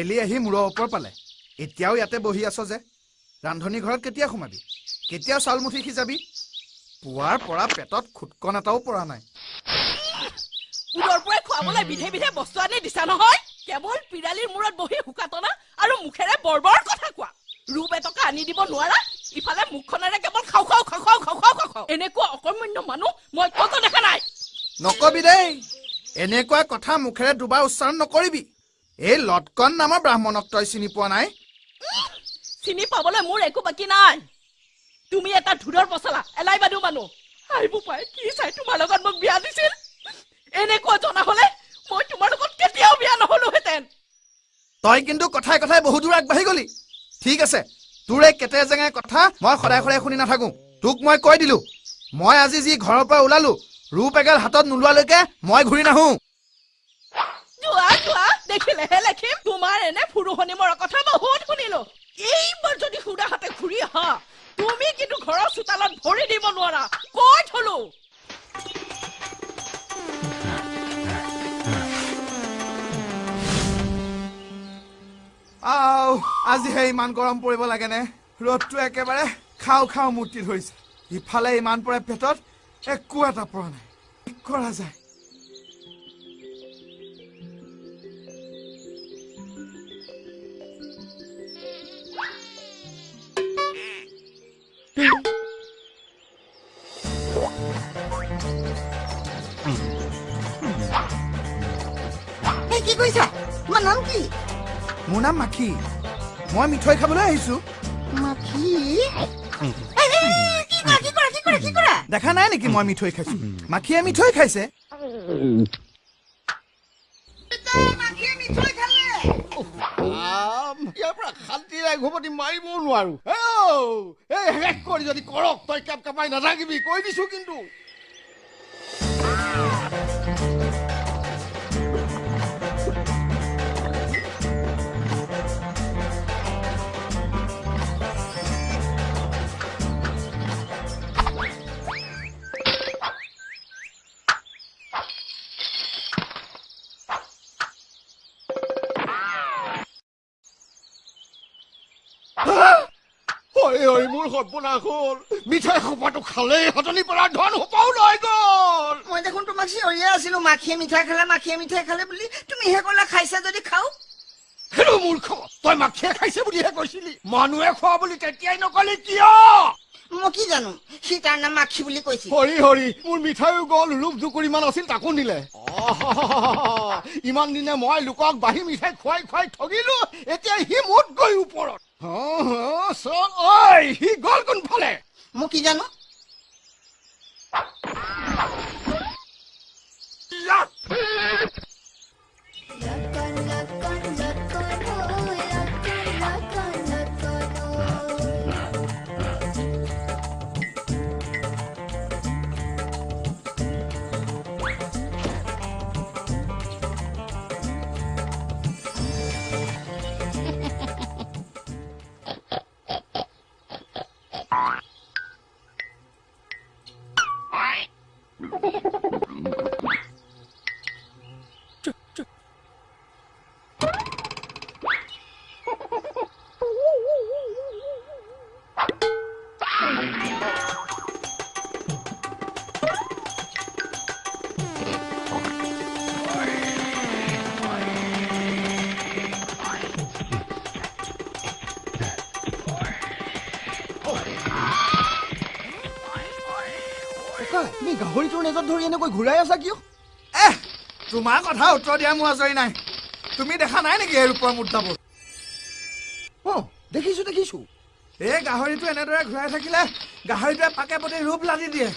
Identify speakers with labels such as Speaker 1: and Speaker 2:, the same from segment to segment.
Speaker 1: মেলি আহি মূৰৰ ওপৰ পালে এতিয়াও ইয়াতে বহি আছ যে ৰান্ধনী ঘৰত কেতিয়া সোমাবি কেতিয়া চাউল মুঠি সিজাবি পুৱাৰ পৰা পেটত খুটকন এটাও পৰা নাই
Speaker 2: উদৰ পৰাই খোৱাবলৈ বিধে বিধে বস্তু আনি দিছা নহয় কেৱল পিৰালিৰ মূৰত বহি হুকাতনা আৰু মুখেৰে বৰবৰ কথা কোৱা ৰূপ এটকা আনি দিব নোৱাৰা ইফালে মুখখনেৰে কেৱল খাও খাও খাও খাও খাও খাও খাও এনেকুৱা অকৰ্মণ্য মানুহ মই কত দেখা নাই
Speaker 1: নকবি দেই এনেকুৱা কথা মুখেৰে দুবাৰ উচ্চাৰণ নকৰিবি এই লটকন নামৰ ব্ৰাহ্মণক তই চিনি পোৱা নাই
Speaker 2: চিনি পাবলৈ মোৰ একো বাকী নাই তুমি এটা ধুৰৰ পচলা এলাই বাদু মানুহ আইবু পাই কি চাই তোমাৰ লগত মোক বিয়া দিছিল এনেকুৱা জনা হলে মই তোমাৰ লগত কেতিয়াও বিয়া নহলোহেঁতেন
Speaker 1: তই কিন্তু কথাই কথাই বহু দূৰ আগবাঢ়ি গলি ঠিক আছে তোৰ এই কেতে জেঙাই কথা মই সদায় সদায় শুনি নাথাকো তোক মই কৈ দিলো মই আজি যি ঘৰৰ পৰা ওলালো ৰূপ এগাল হাতত নোলোৱালৈকে মই ঘূৰি নাহো
Speaker 2: যোৱা যোৱা দেখিলেহে লেখিম তোমাৰ এনে ফুৰুহনি মৰা কথা বহুত শুনিলো এইবাৰ যদি সুদা হাতে ঘূৰি আহা তুমি কিন্তু ঘৰৰ চোতালত ভৰি দিব নোৱাৰা কৈ থলো
Speaker 1: আজি হে ইমান গৰম পৰিব লাগে নে ৰ'দটো একেবাৰে খাও খাও মূৰ্তি ধৰিছে ইফালে ইমান পৰে পেটত একো এটা পৰা নাই কি কৰা যায়
Speaker 3: কি কৈছা তোমাৰ নাম কি
Speaker 1: মোৰ নাম মাখি মই মিঠৈ খাবলৈ আহিছো
Speaker 3: মাখি কি কৰা
Speaker 1: দেখা নাই নেকি মই মিঠৈ খাইছো মাখিয়ে মিঠৈ খাইছে
Speaker 4: ইয়াৰ পৰা শান্তিৰে ঘুমতি মাৰিবও নোৱাৰো এই শেষ কৰি যদি কৰক তই কেপ কাপাই নাথাকিবি কৈ দিছো কিন্তু মোৰ সৰ্বনাশ হ'ল মিঠাই সোপাটো খালেই হতনিৰ পৰা ধন সোপাও লৈ গ'ল
Speaker 3: মই দেখোন তোমাক চিঞৰিয়ে আছিলো মাখিয়ে মিঠাই খালে বুলি তুমিহে ক'লা খাইছা যদি খাও
Speaker 4: হেৰৌ মূৰ্খ তই মাখিয়ে খাইছে বুলিহে কৈছিলি মানুহে খোৱা বুলি তেতিয়াই নকলি কিয়
Speaker 3: মই কি জানো সি তাৰ নাম মাখি বুলি কৈছিল
Speaker 4: হৰি হৰি মোৰ মিঠাইও গ'ল ৰূপ জুকুৰি মান আছিল তাকো নিলে ইমান দিনে মই লোকক বাঢ়ি মিঠাই খুৱাই খুৱাই ঠগিলো এতিয়া সি মোত গৈ ওপৰত সি গ'ল কোনফালে
Speaker 3: মই কি জানো
Speaker 4: তুমি গাহৰিটোৰ নেজত ধৰি এনেকৈ ঘূৰাই আছা কিয়
Speaker 1: তোমাৰ কথা উত্তৰ দিয়া মোৰ আজৰি নাই তুমি দেখা নাই নেকি এই ৰূপৰ মুদ্ৰাবোৰ
Speaker 4: দেখিছো
Speaker 1: এই গাহৰিটো এনেদৰে ঘূৰাই থাকিলে গাহৰিটোৱে পাকে পতি ৰূপ লাদি দিয়ে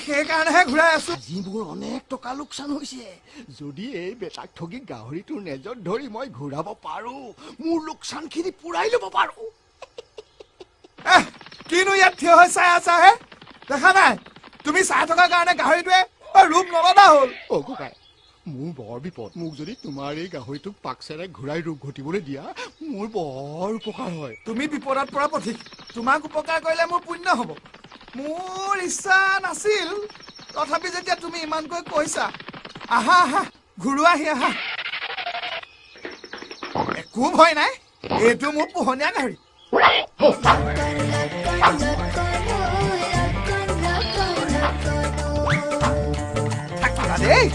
Speaker 1: সেইকাৰণেহে ঘূৰাই আছো
Speaker 4: যিবোৰ অনেক টকা লোকচান হৈছে যদি এই বেটাক ঠগি গাহৰিটোৰ নেজত ধৰি মই ঘূৰাব পাৰো মোৰ লোকচানখিনি পুৰাই ল'ব পাৰো
Speaker 1: কিনো ইয়াত থিয় হৈ চাই আছা হে দেখা নাই তুমি চাই থকাৰ কাৰণে গাহৰিটোৱে ৰূপ নলদা হ'ল
Speaker 4: ককাই মোৰ বৰ বিপদ মোক যদি তোমাৰ এই গাহৰিটোক পাকচেৰে ঘূৰাই ৰূপ ঘটিবলৈ দিয়া মোৰ বৰ উপকাৰ হয়
Speaker 1: তুমি বিপদত পৰা পথিক তোমাক উপকাৰ কৰিলে মোৰ পুণ্য হ'ব মোৰ ইচ্ছা নাছিল তথাপি যেতিয়া তুমি ইমানকৈ কৈছা আহা ঘূৰোৱাহি আহা একো একো ভয় নাই এইটো মোৰ পোহনীয়া গাহৰি থাকিবা দেই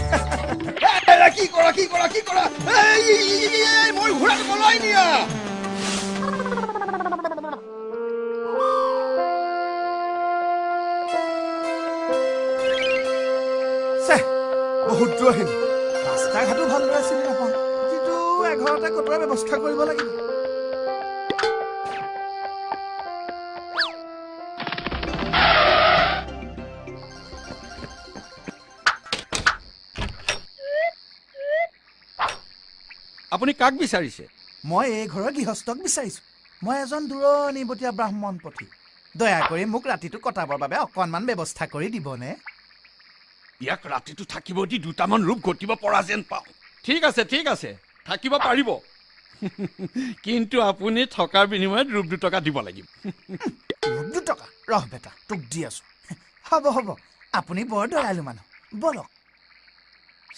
Speaker 1: কি কৰা মই ঘোঁৰাটো পলাই নিয়া বহুত দূৰ আহিল ৰাস্তা ঘাটো ভালদৰে চিনি নাপাওঁ যিটো এঘৰতে কটোৱাৰ ব্যৱস্থা কৰিব লাগিব
Speaker 5: আপুনি কাক বিচাৰিছে
Speaker 1: মই এই ঘৰৰ গৃহস্থক বিচাৰিছো মই এজন দূৰণিবতীয়া ব্ৰাহ্মণ পথী দয়া কৰি মোক ৰাতিটো কটাবৰ বাবে অকণমান ব্যৱস্থা কৰি দিবনে
Speaker 5: ইয়াক ৰাতিটো থাকিব দি দুটামান ৰূপ ঘটিব পৰা যেন পাওঁ ঠিক আছে থাকিব পাৰিব কিন্তু আপুনি থকাৰ বিনিময়ত ৰূপ 2 টকা দিব লাগিব
Speaker 1: ৰূপ 2 টকা ৰহ বেটা তোক দি আছো হ'ব আপুনি বৰ দয়ালু মানুহ বলক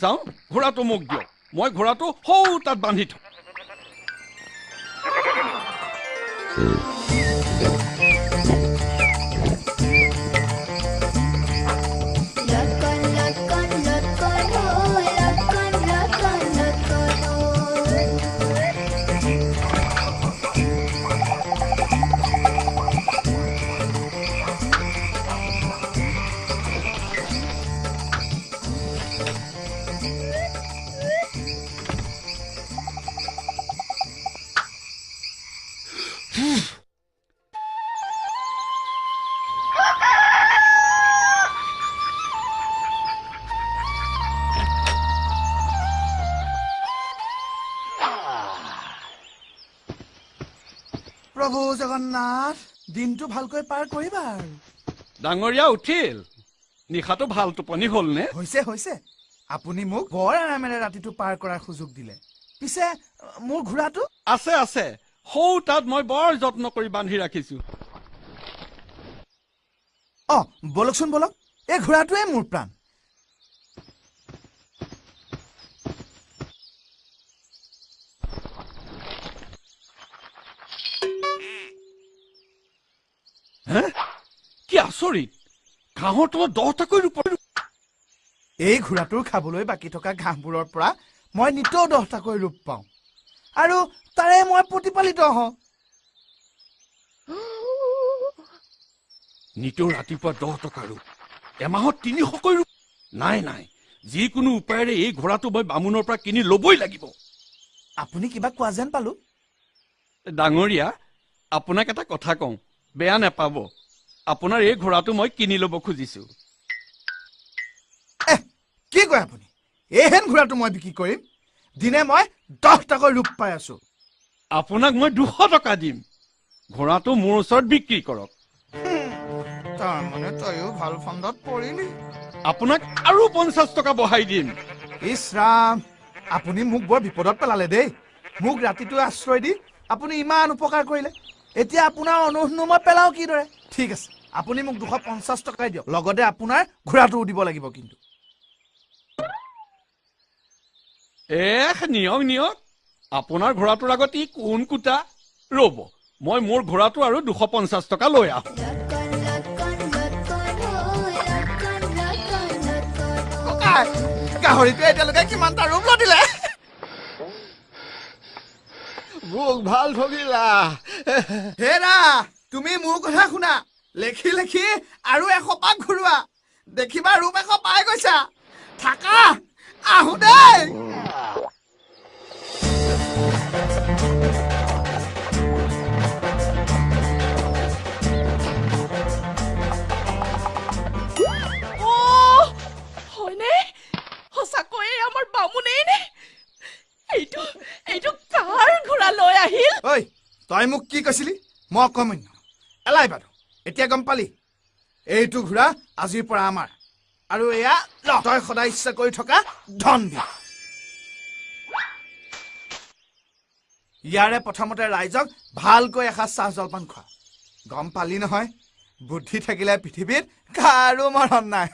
Speaker 5: চাওঁ ঘোঁৰাটো মোক দিয়ক মই ঘোঁৰাটো সৌ তাত বান্ধি থওঁ
Speaker 1: প্ৰভু জগন্নাথ দিনটো ভালকৈ পাৰ কৰিবা আৰু
Speaker 5: ডাঙৰীয়া উঠিল নিশাটো ভাল টোপনি হ'ল নে
Speaker 1: হৈছে আপুনি মোক বৰ আৰামেৰে ৰাতিটো পাৰ কৰাৰ সুযোগ দিলে পিছে মোৰ ঘোঁৰাটো
Speaker 5: আছে সৌ তাত মই বৰ যত্ন কৰি বান্ধি ৰাখিছো
Speaker 1: বলকচোন বলক এই ঘোঁৰাটোৱে মোৰ প্ৰাণ
Speaker 5: কি আচৰিত ঘাঁহৰ তলত 10টাকৈ ৰূপ
Speaker 1: এই ঘোঁৰাটোৰ খাবলৈ বাকী থকা ঘাঁহবোৰৰ পৰা মই নিতৌ 10টাকৈ ৰূপ পাওঁ আৰু তাৰে মই প্ৰতিপালিত হওঁ
Speaker 5: নিতৌ ৰাতিপুৱা 10 টকা ৰূপ এমাহত 300কৈ ৰূপ নাই যিকোনো উপায়েৰে এই ঘোঁৰাটো মই বামুণৰ পৰা কিনি ল'বই লাগিব
Speaker 1: আপুনি কিবা কোৱা যেন পালো
Speaker 5: ডাঙৰীয়া আপোনাক এটা কথা কওঁ বেয়া নাপাব আপোনাৰ এই ঘোঁৰাটো মই কিনি ল'ব খুজিছো
Speaker 1: কি কয় আপুনি এইহেন ঘোঁৰাটো মই বিক্ৰী কৰিম দিনে মই 10টাকৈ ৰূপ পাই আছো
Speaker 5: আপোনাক মই 200 টকা দিম ঘোঁৰাটো মোৰ ওচৰত বিক্ৰী কৰক
Speaker 1: তাৰমানে তইও ভাল ফন্দত পৰিলি
Speaker 5: আপোনাক আৰু 50 টকা বঢ়াই দিম
Speaker 1: ইছ ৰাম আপুনি মোক বৰ বিপদত পেলালে দেই মোক ৰাতিটো আশ্ৰয় দি আপুনি ইমান উপকাৰ কৰিলে এতিয়া আপোনাৰ অনুষ্ণু মই পেলাও কিদৰে ঠিক আছে আপুনি মোক 250 টকাই দিয়ক লগতে আপোনাৰ ঘোঁৰাটোও দিব লাগিব কিন্তু
Speaker 5: নিয়ক আপোনাৰ ঘোঁৰাটোৰ আগত ই কোন কুটা ৰ'ব মই মোৰ ঘোঁৰাটো আৰু 250 টকা লৈ আহোঁ
Speaker 1: গাহৰিটোৱে এতিয়ালৈকে কিমানটা ৰূপ লদিলে
Speaker 4: মোক ভাল ঠগিলা
Speaker 1: হেৰা তুমি মোৰ কথা শুনা লেখি আৰু 100 পাক ঘূৰোৱা দেখিবা ৰূপ 100 পাই গৈছা থাকা আহো দেই
Speaker 2: হয়নে সঁচাকৈয়ে আমাৰ বামুণেই নে এইটো কাৰ ঘোঁৰা লৈ আহিল
Speaker 1: ঐ তই মোক কি কৈছিলি মই অকমান্য এলাই বাৰু এতিয়া গম পালি এইটো ঘোঁৰা আজিৰ পৰা আমাৰ আৰু এয়া তই সদায় ইচ্ছা কৰি থকা ধন দি ইয়াৰে প্ৰথমতে ৰাইজক ভালকৈ এসাঁজ চাহ জলপান খোৱা গম পালি নহয় বুদ্ধি থাকিলে পৃথিৱীত কাৰো মৰণ নাই